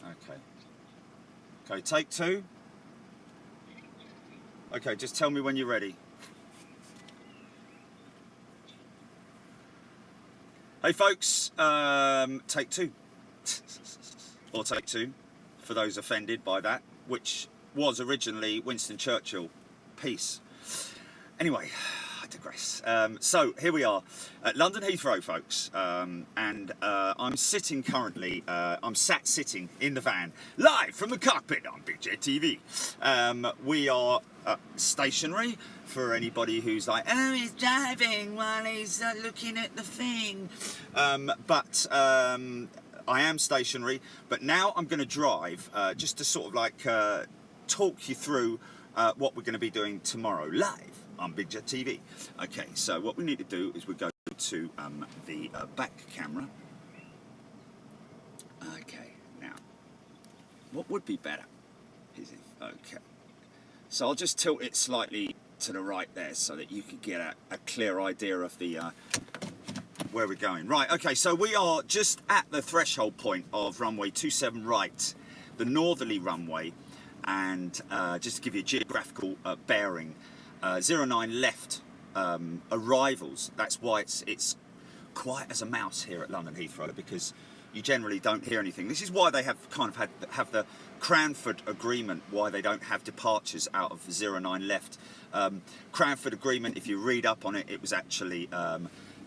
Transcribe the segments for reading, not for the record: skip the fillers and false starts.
Okay. Okay, take two. Okay, just tell me when you're ready. Hey folks, take two. Or take two, for those offended by that, which was originally Winston Churchill. Peace. Anyway, I digress. So here we are at London Heathrow, folks, and I'm sitting currently, I'm sitting in the van, live from the cockpit on Big Jet TV. We are stationary for anybody who's like, oh, he's driving while he's looking at the thing. I am stationary, but now I'm going to drive just to sort of like talk you through what we're going to be doing tomorrow live on Big Jet TV. Okay, so what we need to do is we go to the back camera. Okay, now, what would be better is if, okay, so I'll just tilt it slightly to the right there so that you can get a clear idea of the where we're going. Right, okay, so we are just at the threshold point of runway 27 right, the northerly runway, and just to give you a geographical bearing, 09 left arrivals. That's why it's quiet as a mouse here at London Heathrow, because you generally don't hear anything. This is why they have kind of have the Cranford Agreement, why they don't have departures out of 09 left. Cranford Agreement, if you read up on it, it was actually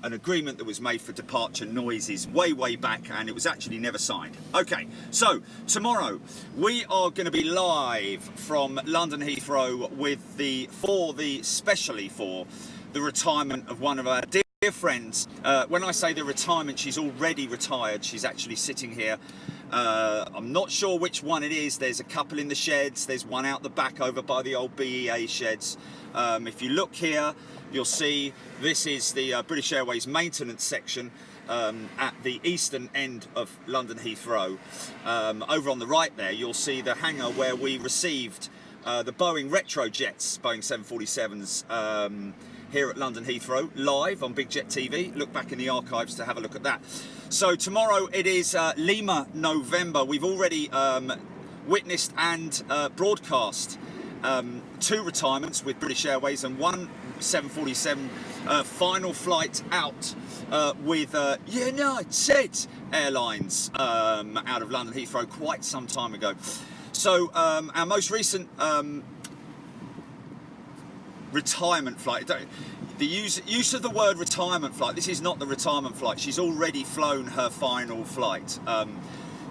an agreement that was made for departure noises way back, and it was actually never signed. Okay, so tomorrow we are going to be live from London Heathrow with especially for the retirement of one of our dear friends. When I say the retirement, she's already retired. She's actually sitting here. I'm not sure which one it is. There's a couple in the sheds. There's one out the back over by the old BEA sheds. If you look here, you'll see this is the British Airways maintenance section at the eastern end of London Heathrow. Over on the right there, you'll see the hangar where we received the Boeing retro jets, Boeing 747s, here at London Heathrow, live on Big Jet TV. Look back in the archives to have a look at that. So tomorrow it is Lima, November. We've already witnessed and broadcast 2 retirements with British Airways and 1 747 final flight out with United Airlines out of London Heathrow quite some time ago. So our most recent retirement flight, the use of the word retirement flight, this is not the retirement flight. She's already flown her final flight.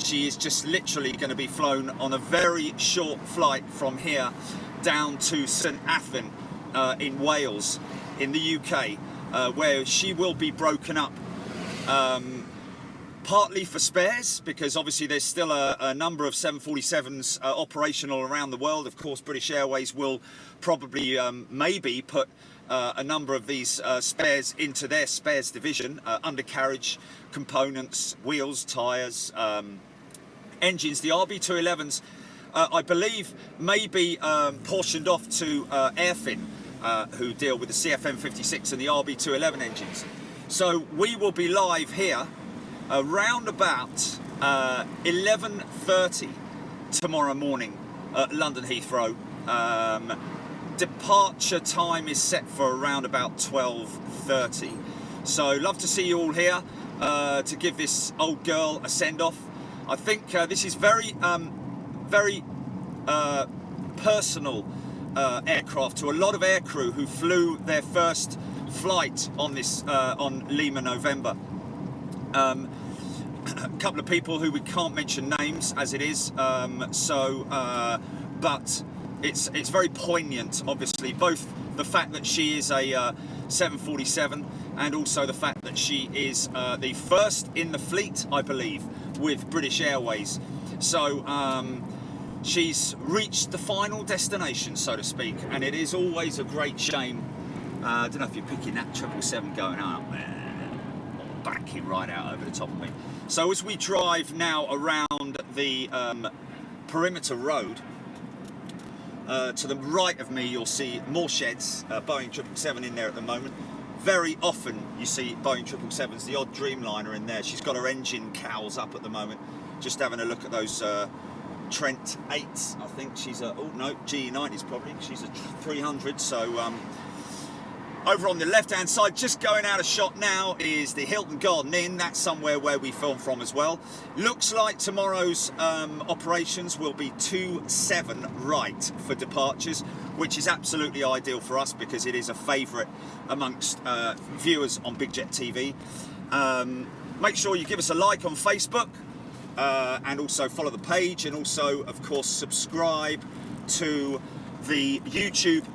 She is just literally going to be flown on a very short flight from here down to St Athan in Wales in the UK, where she will be broken up partly for spares, because obviously there's still a number of 747s operational around the world. Of course, British Airways will probably maybe put a number of these spares into their spares division, undercarriage components, wheels, tyres, engines. The RB211s, I believe, may be portioned off to Airfin, who deal with the CFM56 and the RB211 engines. So we will be live here around about 11:30 tomorrow morning at London Heathrow. Departure time is set for around about 12:30. So love to see you all here to give this old girl a send-off. I think this is very personal aircraft to a lot of aircrew who flew their first flight on this on Lima, November. A couple of people who we can't mention names as it is, but it's very poignant, obviously, both the fact that she is a 747 and also the fact that she is the first in the fleet, I believe, with British Airways. So she's reached the final destination, so to speak, and it is always a great shame. I don't know if you're picking that 777 going out there, backing right out over the top of me. So as we drive now around the perimeter road, to the right of me you'll see more sheds, Boeing 777 in there at the moment. Very often you see Boeing 777s, the odd Dreamliner in there. She's got her engine cowls up at the moment. Just having a look at those Trent 8s. I think she's a, oh no, GE90s probably. She's a 300. So over on the left-hand side, just going out of shot now, is the Hilton Garden Inn. That's somewhere where we film from as well. Looks like tomorrow's operations will be 2-7 right for departures, which is absolutely ideal for us because it is a favourite amongst viewers on Big Jet TV. Make sure you give us a like on Facebook and also follow the page, and also, of course, subscribe to the YouTube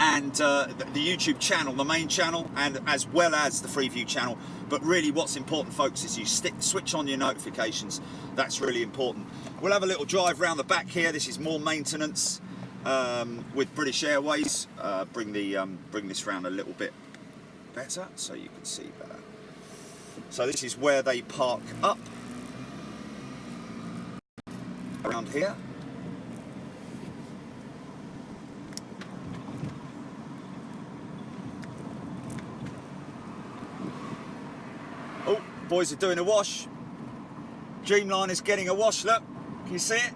and the YouTube channel, the main channel, and as well as the Freeview channel. But really what's important, folks, is you switch on your notifications. That's really important. We'll have a little drive around the back here. This is more maintenance with British Airways. Bring this round a little bit better so you can see better. So this is where they park up, around here. Oh, boys are doing a wash. Dreamliner's getting a wash, look. Can you see it?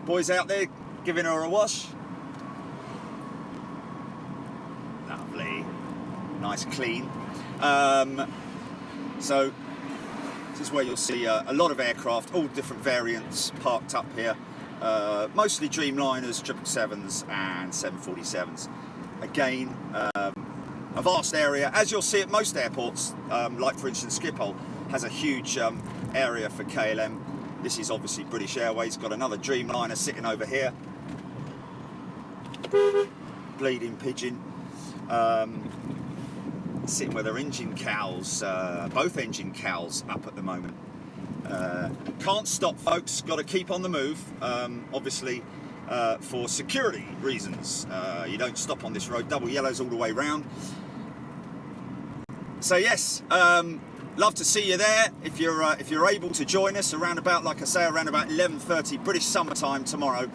Boys out there giving her a wash. Lovely. Nice clean. So this is where you'll see a lot of aircraft, all different variants parked up here. Mostly Dreamliners, 777s and 747s. Again, a vast area, as you'll see at most airports, like for instance Schiphol has a huge area for KLM. This is obviously British Airways. Got another Dreamliner sitting over here. Bleeding pigeon. Sitting with their engine cowls, both engine cowls up at the moment. Can't stop, folks, got to keep on the move, obviously for security reasons. You don't stop on this road, double yellows all the way round. So yes, love to see you there. If you're able to join us around about, like I say, around about 11:30 British summertime tomorrow,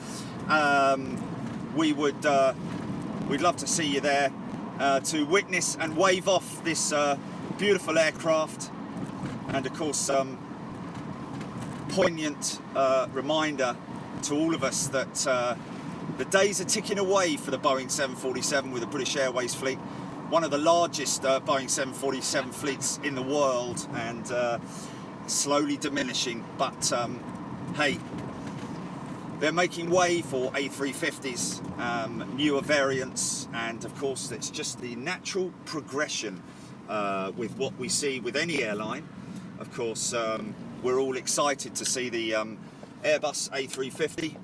we'd love to see you there to witness and wave off this beautiful aircraft, and of course poignant reminder to all of us that the days are ticking away for the Boeing 747 with the British Airways fleet. One of the largest Boeing 747 fleets in the world, and slowly diminishing, but hey, they're making way for A350s, newer variants, and of course it's just the natural progression with what we see with any airline. Of course, we're all excited to see the Airbus A350,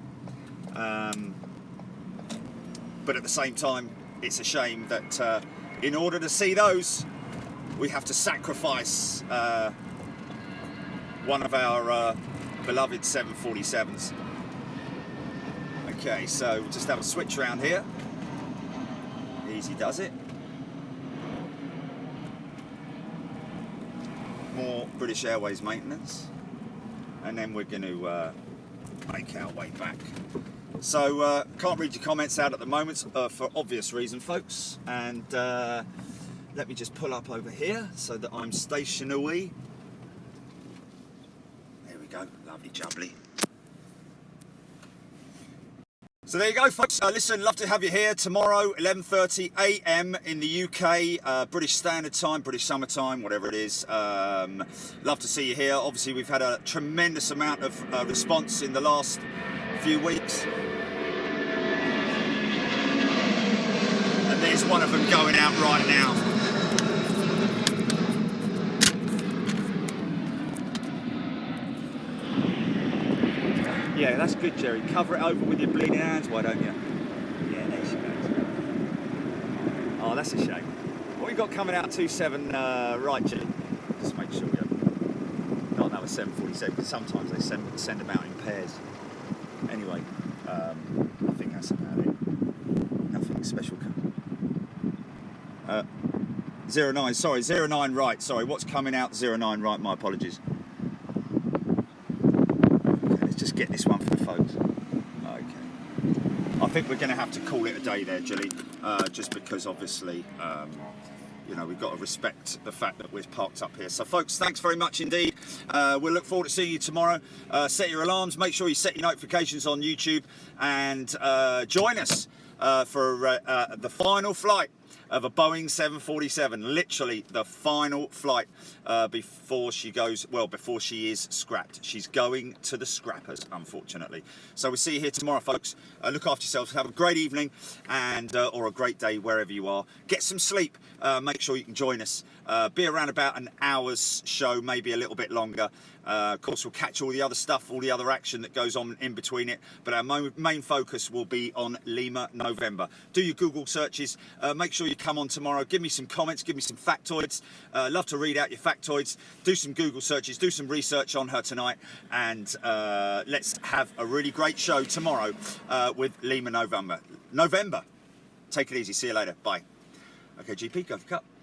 but at the same time it's a shame that in order to see those we have to sacrifice one of our beloved 747s. Okay, so we'll just have a switch around here. Easy does it. More British Airways maintenance, and then we're going to make our way back. So can't read your comments out at the moment for obvious reason, folks, and let me just pull up over here so that I'm stationary. There we go, lovely jubbly. So there you go, folks. Listen, love to have you here tomorrow, 11:30 AM in the UK, British Standard Time, British Summertime, whatever it is. Love to see you here. Obviously, we've had a tremendous amount of response in the last few weeks. And there's one of them going out right now. Yeah, that's good, Jerry. Cover it over with your bleeding hands, why don't you? Yeah, there she goes. Oh, that's a shame. What we got coming out 27 right, Jerry? Just make sure we have not another 747, because sometimes they send them out in pairs. Anyway, I think that's about it. Nothing special. 09, sorry, 09 right. Sorry, what's coming out 09 right? My apologies. Just get this one for the folks. Okay. I think we're going to have to call it a day there, Gilly, just because obviously you know, we've got to respect the fact that we're parked up here. So folks, thanks very much indeed. We'll look forward to seeing you tomorrow. Set your alarms, make sure you set your notifications on YouTube, and join us for the final flight of a Boeing 747, literally the final flight before she goes, well, before she is scrapped. She's going to the scrappers, unfortunately. So we'll see you here tomorrow, folks. Look after yourselves, have a great evening, and or a great day wherever you are. Get some sleep, make sure you can join us. Be around about an hour's show, maybe a little bit longer. Of course, we'll catch all the other stuff, all the other action that goes on in between it, but our main focus will be on Lima November. Do your Google searches, make sure you come on tomorrow, give me some comments, give me some factoids. Love to read out your factoids. Do some Google searches, do some research on her tonight, and let's have a really great show tomorrow with Lima November. Take it easy, see you later, bye. Okay, GP, go for the cut.